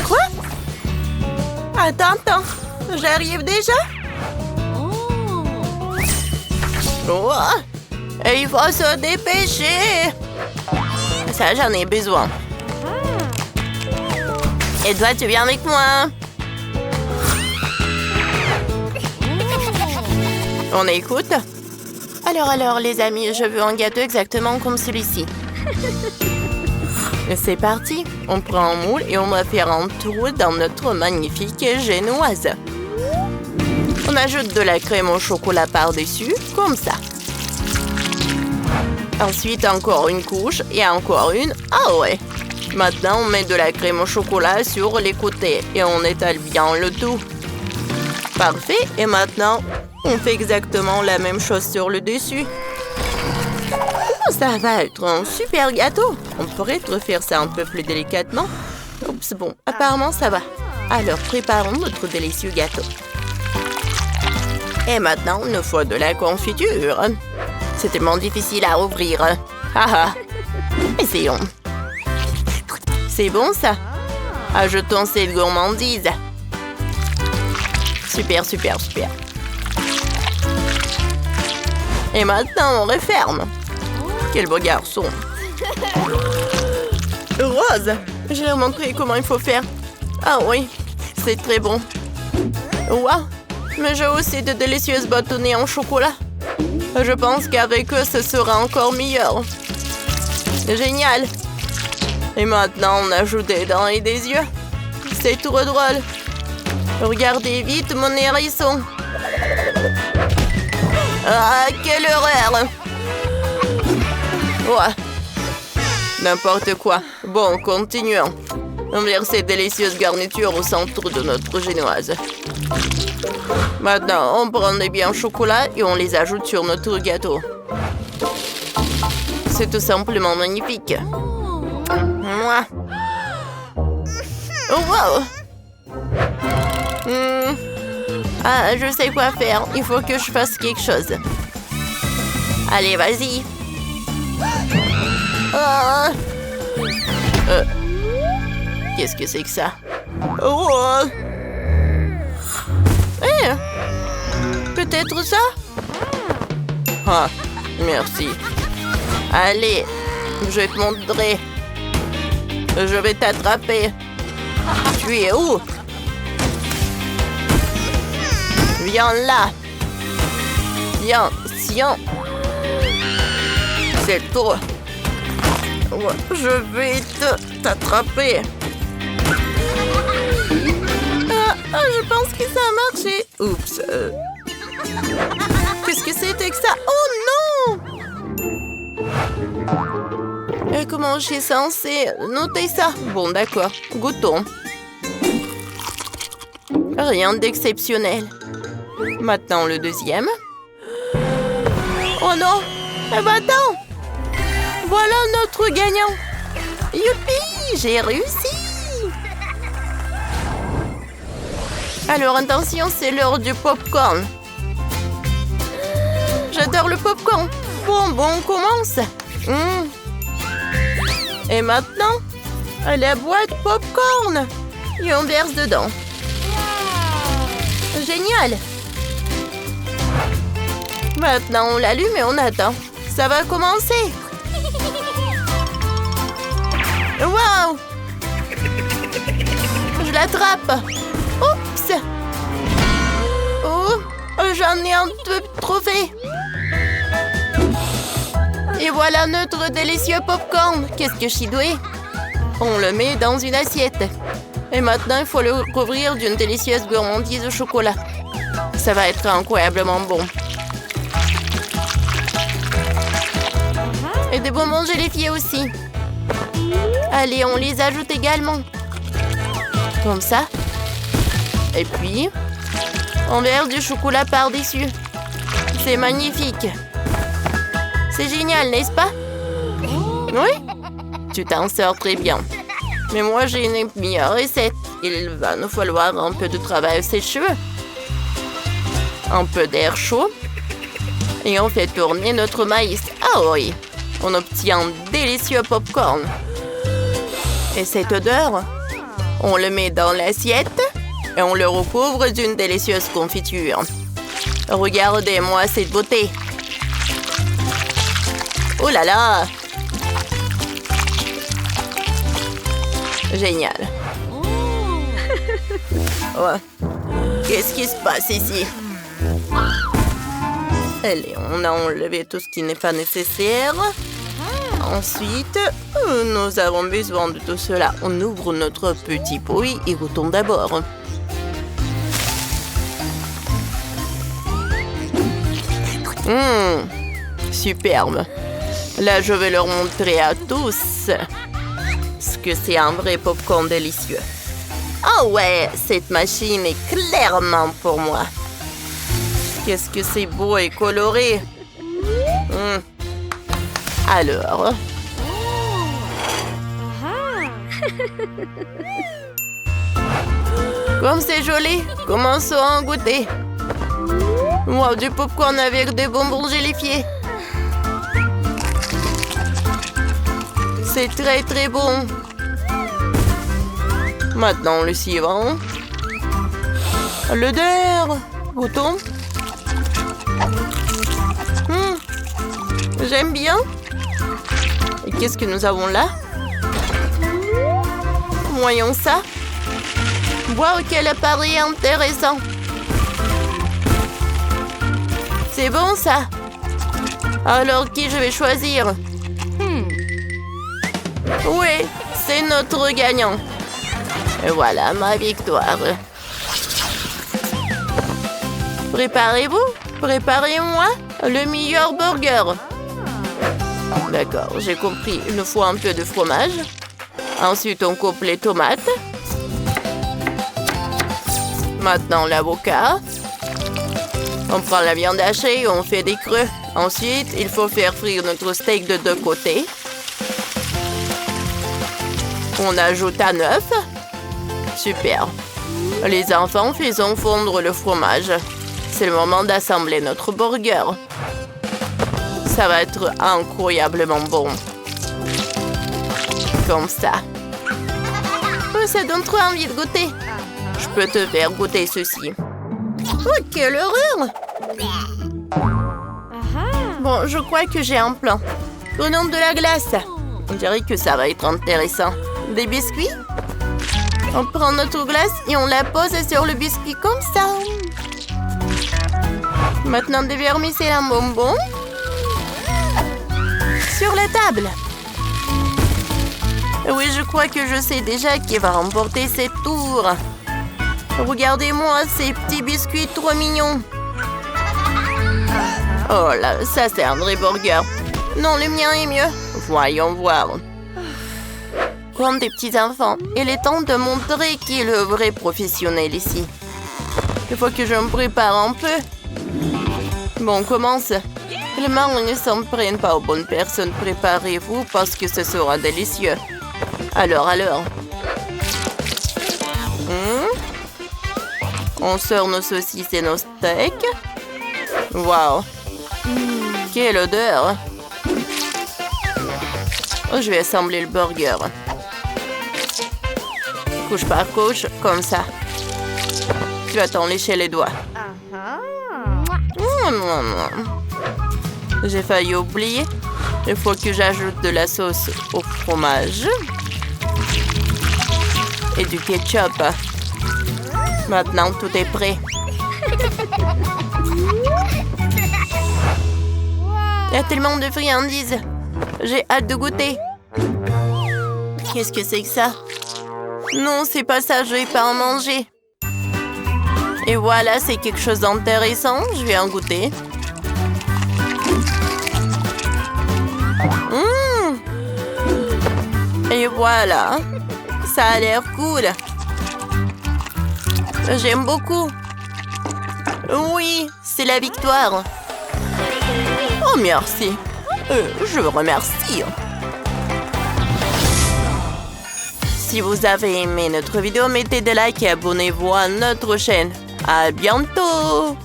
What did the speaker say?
Quoi? Attends. J'arrive déjà? Oh. Il faut se dépêcher. Ça, j'en ai besoin. Et toi, tu viens avec moi? On écoute? Alors, les amis, je veux un gâteau exactement comme celui-ci. C'est parti. On prend un moule et on va faire un trou dans notre magnifique génoise. On ajoute de la crème au chocolat par-dessus, comme ça. Ensuite, encore une couche et encore une. Ah ouais! Maintenant, on met de la crème au chocolat sur les côtés et on étale bien le tout. Parfait. Et maintenant, on fait exactement la même chose sur le dessus. Oh, ça va être un super gâteau. On pourrait refaire ça un peu plus délicatement. Oups, bon, apparemment ça va. Alors, préparons notre délicieux gâteau. Et maintenant, il nous faut de la confiture. C'est tellement difficile à ouvrir. Haha. Essayons. C'est bon, ça? Ajoutons cette gourmandise. Super. Et maintenant, on referme. Quel beau garçon. Rose, je vais leur montrer comment il faut faire. Ah oui, c'est très bon. Wow, mais j'ai aussi de délicieuses bâtonnets en chocolat. Je pense qu'avec eux, ce sera encore meilleur. Génial. Et maintenant, on ajoute des dents et des yeux. C'est trop drôle. Regardez vite mon hérisson. Ah, quelle horreur! Ouais. N'importe quoi. Bon, continuons. On verse ces délicieuses garnitures au centre de notre génoise. Maintenant, on prend des billes en chocolat et on les ajoute sur notre gâteau. C'est tout simplement magnifique. Mouah. Oh, wow! Ah, je sais quoi faire. Il faut que je fasse quelque chose. Allez, vas-y. Ah. Qu'est-ce que c'est que ça? Oh. Peut-être ça? Ah, merci. Allez, je te montrerai. Je vais t'attraper. Tu es où? Viens là. Viens. C'est toi. Je vais t'attraper. Je pense que ça a marché. Oups. Qu'est-ce que c'était que ça? Oh non! Comment je suis censée noter ça? Bon, d'accord. Goûtons. Rien d'exceptionnel. Maintenant, le deuxième. Oh non! Eh ben attends! Voilà notre gagnant! Youpi! J'ai réussi! Alors, attention, c'est l'heure du popcorn. J'adore le popcorn. Bon, on commence. Et maintenant, la boîte popcorn. Et on verse dedans. Génial! Maintenant, on l'allume et on attend. Ça va commencer. Waouh! Je l'attrape. Oups! Oh, j'en ai un peu trop fait. Et voilà notre délicieux popcorn. Qu'est-ce que je suis douée? On le met dans une assiette. Et maintenant, il faut le recouvrir d'une délicieuse gourmandise au chocolat. Ça va être incroyablement bon. Et des bonbons gélifiés aussi. Allez, on les ajoute également. Comme ça. Et puis, on verse du chocolat par-dessus. C'est magnifique. C'est génial, n'est-ce pas? Oui? Tu t'en sors très bien. Mais moi, j'ai une meilleure recette. Il va nous falloir un peu de travail sur ses cheveux. Un peu d'air chaud. Et on fait tourner notre maïs. Ah oui! On obtient un délicieux popcorn. Et cette odeur? On le met dans l'assiette et on le recouvre d'une délicieuse confiture. Regardez-moi cette beauté. Oh là là! Génial. Oh. Qu'est-ce qui se passe ici? Allez, on a enlevé tout ce qui n'est pas nécessaire. Ensuite, nous avons besoin de tout cela. On ouvre notre petit pot et goûtons d'abord. Superbe. Là, je vais leur montrer à tous ce que c'est un vrai popcorn délicieux. Oh ouais, cette machine est clairement pour moi. Qu'est-ce que c'est beau et coloré. Alors. Comme c'est joli, commençons à en goûter. Wow, du popcorn avec des bonbons gélifiés. C'est très très bon. Maintenant, le suivant. L'odeur. Goûtons. J'aime bien. Et qu'est-ce que nous avons là? Voyons ça. Wow, quel appareil intéressant. C'est bon ça. Alors qui je vais choisir? Oui, c'est notre gagnant. Et voilà ma victoire. Préparez-vous. Préparez-moi le meilleur burger. D'accord, j'ai compris. Il nous faut un peu de fromage. Ensuite, on coupe les tomates. Maintenant, l'avocat. On prend la viande hachée et on fait des creux. Ensuite, il faut faire frire notre steak de deux côtés. On ajoute un œuf. Super. Les enfants, faisons fondre le fromage. C'est le moment d'assembler notre burger. Ça va être incroyablement bon. Comme ça. Oh, ça donne trop envie de goûter. Je peux te faire goûter ceci. Oh, quelle horreur! Bon, je crois que j'ai un plan. Prenons de la glace. On dirait que ça va être intéressant. Des biscuits? On prend notre glace et on la pose sur le biscuit comme ça. Maintenant, des vermicelles en bonbons. Sur la table. Oui, je crois que je sais déjà qui va remporter cette tour. Regardez-moi ces petits biscuits trop mignons. Oh là, ça c'est un vrai burger. Non, le mien est mieux. Voyons voir. Comme des petits enfants, il est temps de montrer qui est le vrai professionnel ici. Il faut que je me prépare un peu. Bon, on commence. Les mains ne s'en prennent pas aux bonnes personnes. Préparez-vous parce que ce sera délicieux. Alors. On sort nos saucisses et nos steaks. Waouh! Quelle odeur! Oh, je vais assembler le burger. Couche par couche, comme ça. Tu vas t'en lécher les doigts. J'ai failli oublier. Il faut que j'ajoute de la sauce au fromage. Et du ketchup. Maintenant, tout est prêt. Il y a tellement de friandises. J'ai hâte de goûter. Qu'est-ce que c'est que ça? Non, c'est pas ça, je vais pas en manger. Et voilà, c'est quelque chose d'intéressant. Je vais en goûter. Et voilà. Ça a l'air cool. J'aime beaucoup. Oui, c'est la victoire. Oh, merci. Je vous remercie. Si vous avez aimé notre vidéo, mettez des likes et abonnez-vous à notre chaîne. À bientôt!